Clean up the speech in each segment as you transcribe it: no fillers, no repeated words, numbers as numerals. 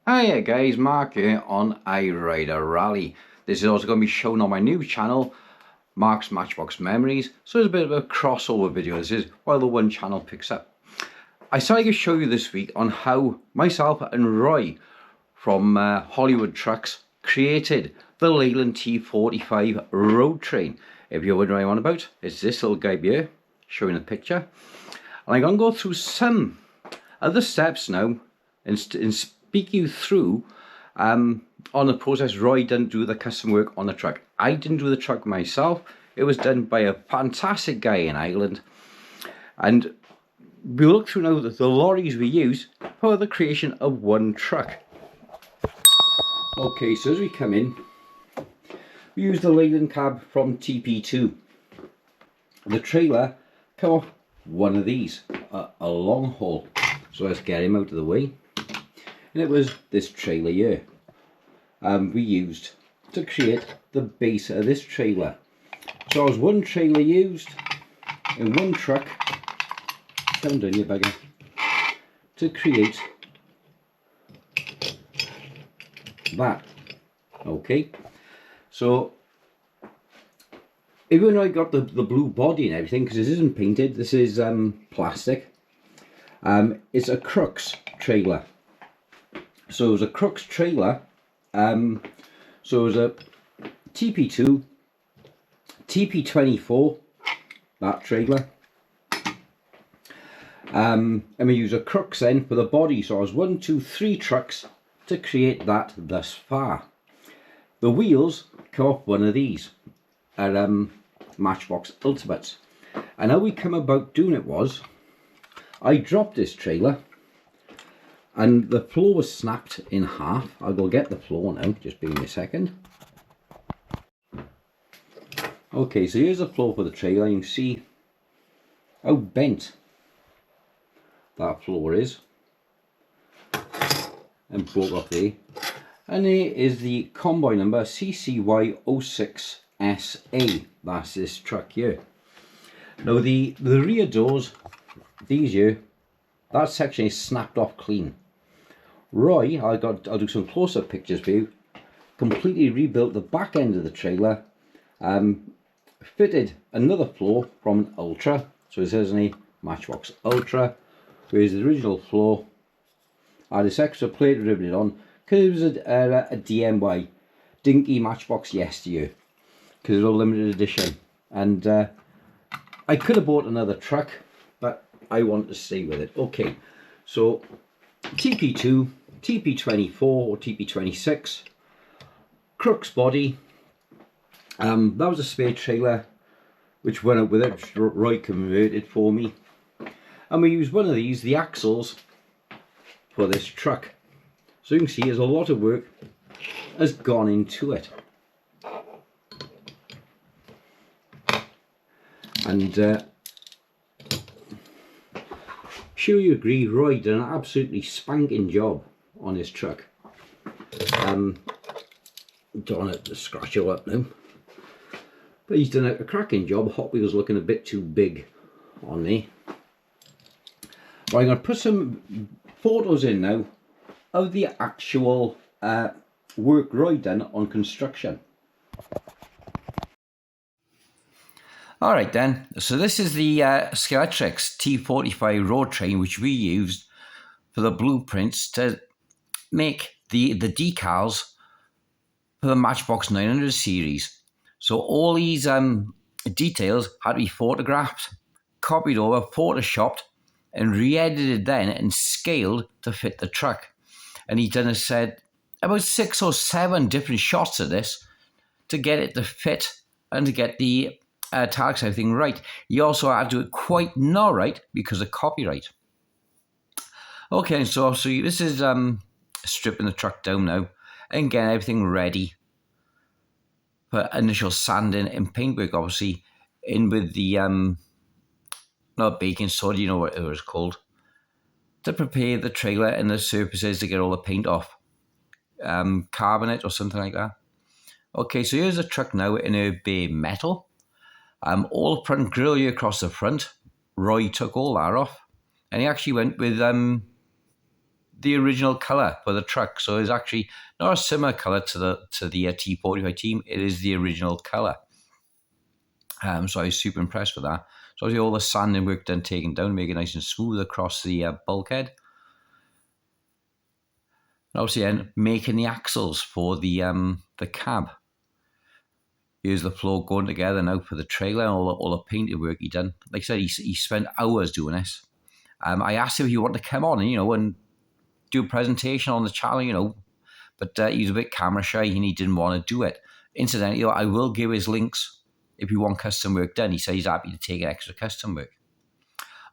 Hiya guys, Mark here on iRider Rally. This is also going to be shown on my new channel, Mark's Matchbox Memories. So it's a bit of a crossover video. This is while the one channel picks up. I decided to show you this week on how myself and Roy from Hollywood Trucks created the Leyland T45 Roadtrain. If you're wondering what I'm on about, it's this little guy here, showing a picture. And I'm going to go through some of the steps now and speak you through on the process. Roy didn't do the custom work on the truck. I didn't do the truck myself. It was done by a fantastic guy in Ireland. And we'll look through now the lorries we use for the creation of one truck. Okay, so as we come in, we use the Leyland cab from TP2. The trailer come off one of these, a long haul. So let's get him out of the way. And it was this trailer here we used to create the base of this trailer. So I was one trailer used in one truck, come down you bugger, to create that. Okay, so even though I got the blue body and everything, because this isn't painted, this is plastic, it's a Crux trailer. So it was a Crux trailer, so it was a TP2, TP24, that trailer, and we use a Crux then for the body. So I was 1, 2, 3 trucks to create that thus far. The wheels come off one of these are Matchbox Ultimates, and how we come about doing it was, I dropped this trailer and the floor was snapped in half. I'll go get the floor now, just give me a second. Okay, so here's the floor for the trailer. You can see how bent that floor is and broke off there. And here is the convoy number CCY06SA. That's this truck here. Now the rear doors, these here, that section is snapped off clean. Roy, I'll do some close-up pictures for you, completely rebuilt the back end of the trailer, fitted another floor from an Ultra, so it says a Matchbox Ultra, whereas the original floor had this extra plate riveted on, because it was a DMY, dinky Matchbox yesteryear, because it was a limited edition, and I could have bought another truck, but I want to stay with it. Okay, so TP2, TP24 or TP26, Crux body. That was a spare trailer which went up with it, which Roy converted for me. And we used one of these, the axles, for this truck. So you can see there's a lot of work has gone into it. And sure you agree, Roy did an absolutely spanking job on his truck. Don't want to scratch it up now, but he's done a cracking job. Hot Wheels looking a bit too big on there. Right, I'm going to put some photos in now of the actual work Roy done on construction. Alright then, so this is the Skeletrix T45 Roadtrain, which we used for the blueprints to make the decals for the Matchbox 900 series. So all these details had to be photographed, copied over, photoshopped, and re-edited then and scaled to fit the truck. And he done said about 6 or 7 different shots of this to get it to fit and to get the tags, everything right. You also had to do it quite not right because of copyright. Okay, so obviously this is stripping the truck down now and getting everything ready for initial sanding and paintwork, obviously, in with the not baking soda, you know what it was called, to prepare the trailer and the surfaces to get all the paint off, carbonate or something like that. Okay, so here's the truck now in a bare metal. All the front grille here across the front, Roy took all that off, and he actually went with the original colour for the truck. So it's actually not a similar colour to the T45 team. It is the original colour. So I was super impressed with that. So obviously all the sanding work done, taken down, make it nice and smooth across the bulkhead. And obviously then making the axles for the cab. Here's the floor going together now for the trailer and all the painted work he done. Like I said, he spent hours doing this. I asked him if he wanted to come on and do a presentation on the channel, but he was a bit camera shy and he didn't want to do it. Incidentally, I will give his links if you want custom work done. He said he's happy to take extra custom work.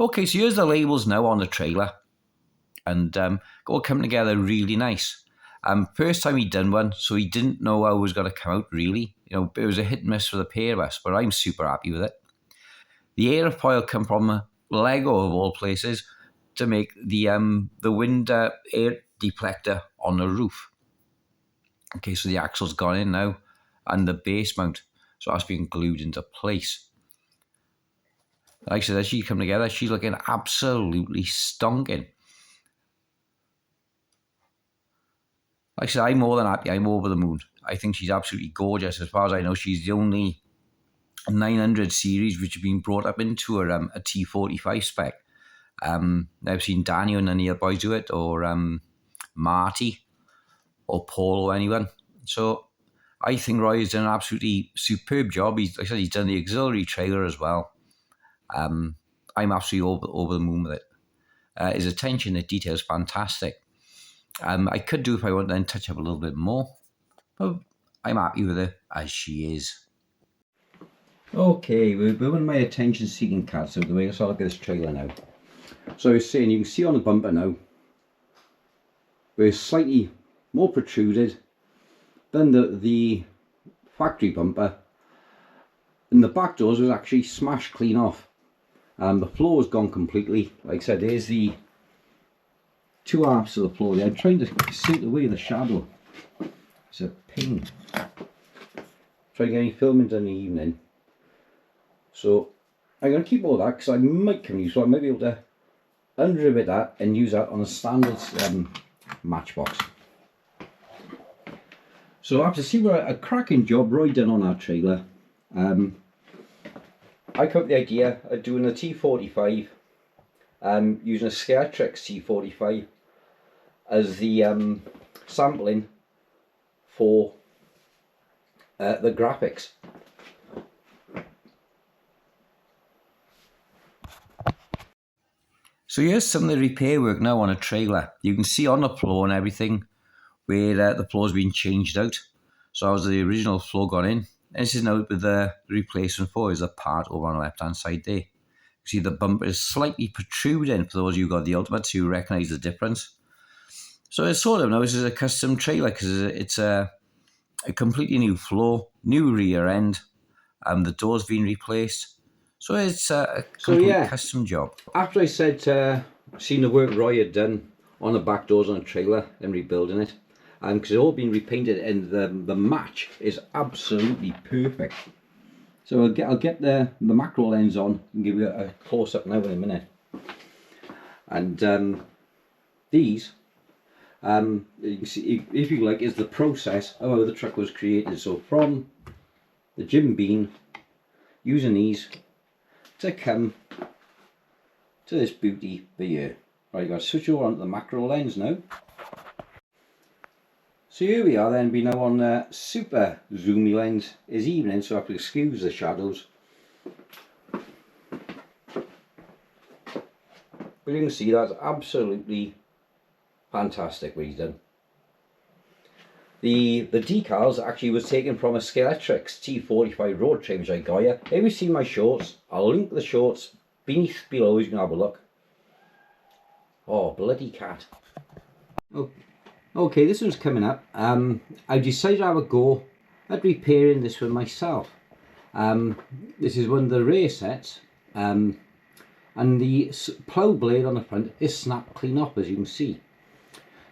Okay, so here's the labels now on the trailer, and all coming together really nice. First time he'd done one, so he didn't know how it was going to come out really. It was a hit and miss for the pair of us, but I'm super happy with it. The airfoil come from Lego of all places to make the wind air deflector on the roof. Okay, so the axle's gone in now, and the base mount, so that's being glued into place. Like I said, as she come together, she's looking absolutely stonking. Like I said, I'm more than happy. I'm over the moon. I think she's absolutely gorgeous. As far as I know, she's the only 900 series which have been brought up into a T45 spec. I've seen Daniel and any other boys do it, or Marty, or Paul, or anyone. So I think Roy has done an absolutely superb job. Like I said, he's done the auxiliary trailer as well. I'm absolutely over the moon with it. His attention to detail is fantastic. I could do if I want to then touch up a little bit more, but I'm happy with her as she is. Okay, we're on my attention-seeking cat, so the way let's have a look at this trailer now. So I was saying, you can see on the bumper now, we're slightly more protruded than the factory bumper, and the back doors was actually smashed clean off. The floor has gone completely. Like I said, there's the two halves of the floor there. I'm trying to sink away the shadow. It's a pain. Trying to get any filming done in the evening. So I'm going to keep all that because I might come use, so I might be able to unrivet that and use that on a standard Matchbox. So after seeing a cracking job Roy done on our trailer, I come up with the idea of doing a T45, using a Scaretrix T45 as the sampling for the graphics. So here's some of the repair work now on a trailer. You can see on the floor and everything where the floor's been changed out. So as the original floor gone in, and this is now with the replacement for is a part over on the left hand side there. You see the bumper is slightly protruding for those of you who got the Ultimate, so you recognise the difference. So it's sort of now this is a custom trailer because it's a completely new floor, new rear end, the door's been replaced. So it's a complete custom job. After I said seen the work Roy had done on the back doors on a trailer and rebuilding it, because it's all been repainted and the match is absolutely perfect. So I'll get the macro lens on and give you a close up now in a minute. And these, you can see, if you like, is the process of how the truck was created. So from the Jim Beam, using these to come to this beauty here. Right, you've got to switch over onto the macro lens now. So here we are then, we now on super zoomy lens. It's evening, so I have to excuse the shadows. But you can see that's absolutely fantastic what he's done. The decals actually was taken from a Scaretrix T45 Roadtrain which I got here. If you've seen my shorts, I'll link the shorts below, you can have a look. Oh, bloody cat. Oh. Okay, this one's coming up. I decided to have a go at repairing this one myself. This is one of the rare sets, and the plough blade on the front is snapped clean off, as you can see.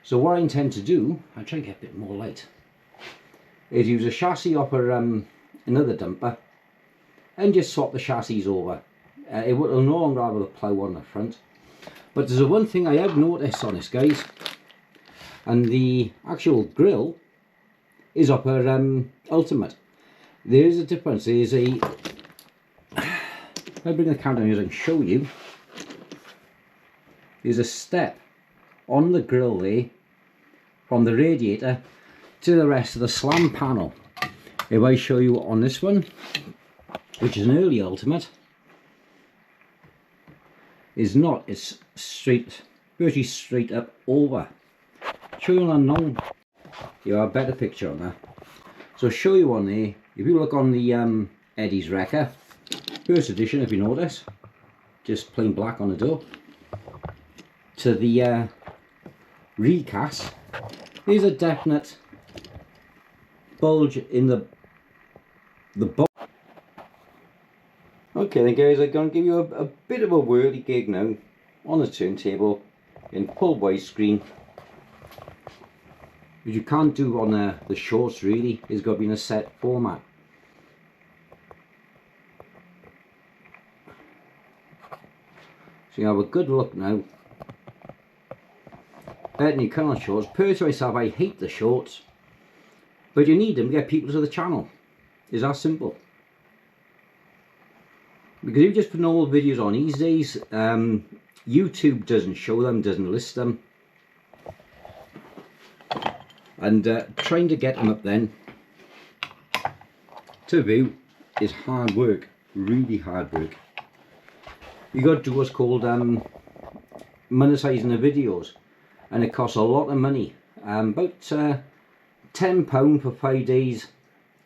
So what I intend to do, I'll try and get a bit more light, is use a chassis off another dumper and just swap the chassis over. It will no longer have the plough on the front. But there's one thing I have noticed on this, guys. and the actual grill is upper Ultimate. There is a difference. There's a, if I bring the camera down here and show you, there's a step on the grill there from the radiator to the rest of the slam panel. If I show you on this one, which is an early Ultimate, is not, it's straight, virtually straight up over. Show you on non, you have a better picture on that. So show you on there, if you look on the Eddie's Wrecker, first edition, if you notice, just plain black on the door, to the recast, there's a definite bulge in the box. Okay then guys, I'm going to give you a bit of a whirly gig now on the turntable in full widescreen. Which you can't do on the shorts really, it's got to be in a set format. So you have a good look now. Better than you can on shorts. Per to myself, I hate the shorts, but you need them to get people to the channel. It's that simple. Because if you just put normal videos on these days, YouTube doesn't show them, doesn't list them. And trying to get them up then to view is hard work, really hard work. You got to do what's called monetizing the videos, and it costs a lot of money. About £10 for 5 days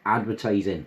advertising.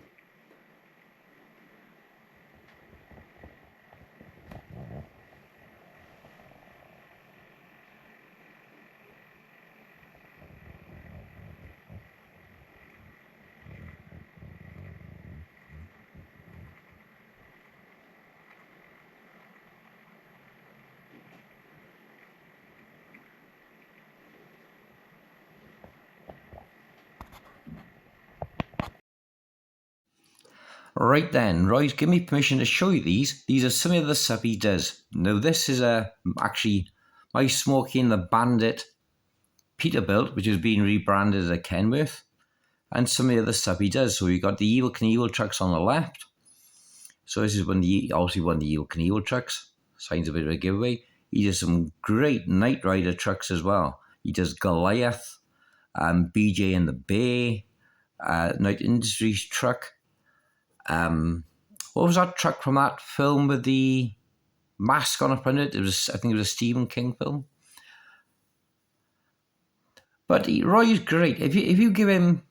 Right then, Roy's give me permission to show you these. These are some of the stuff he does. Now this is actually my Smokey and the Bandit Peterbilt, which has been rebranded as a Kenworth, and some of the other stuff he does. So you got the Evel Knievel trucks on the left. So this is obviously one of the Evel Knievel trucks. Signs a bit of a giveaway. He does some great Night Rider trucks as well. He does Goliath, BJ and the Bay, Night Industries truck. What was that truck from that film with the mask on the front of it? It was, I think it was a Stephen King film. But Roy is great. If you give him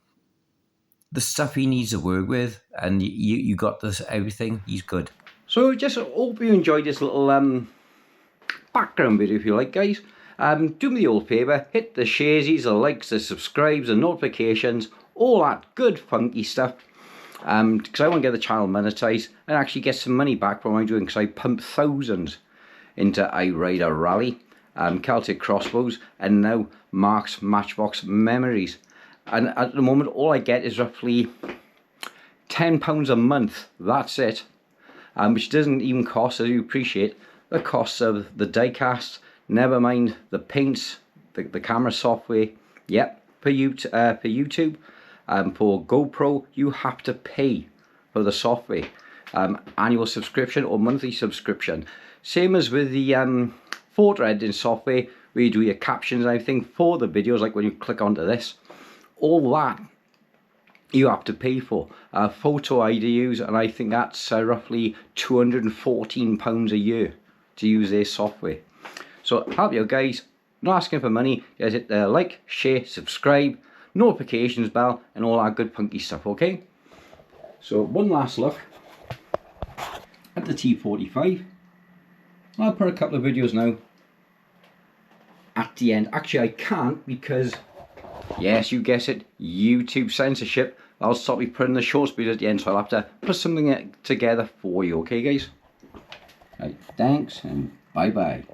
the stuff he needs to work with, and you got this everything, he's good. So just hope you enjoyed this little background video, if you like, guys. Do me the old favour, hit the sharesies, the likes, the subscribes, the notifications, all that good funky stuff. Because I want to get the channel monetized and actually get some money back from what I'm doing, because I pumped thousands into iRider Rally, Celtic Crossbows, and now Mark's Matchbox Memories. And at the moment all I get is roughly £10 a month, that's it. Which doesn't even cost, as you appreciate, the costs of the diecast, never mind the paints, the camera software. Yep, for YouTube. For GoPro, you have to pay for the software, annual subscription or monthly subscription. Same as with the photo editing software, where you do your captions and everything for the videos, like when you click onto this. All that you have to pay for. Photo I use, and I think that's roughly £214 a year to use their software. So help you guys, not asking for money, just hit the like, share, subscribe, notifications bell, and all that good funky stuff, okay? So one last look at the T45. I'll put a couple of videos now at the end. Actually I can't, because yes, you guessed it, YouTube censorship. I'll stop me putting the short videos at the end, so I'll have to put something together for you, okay guys? Right, thanks and bye bye.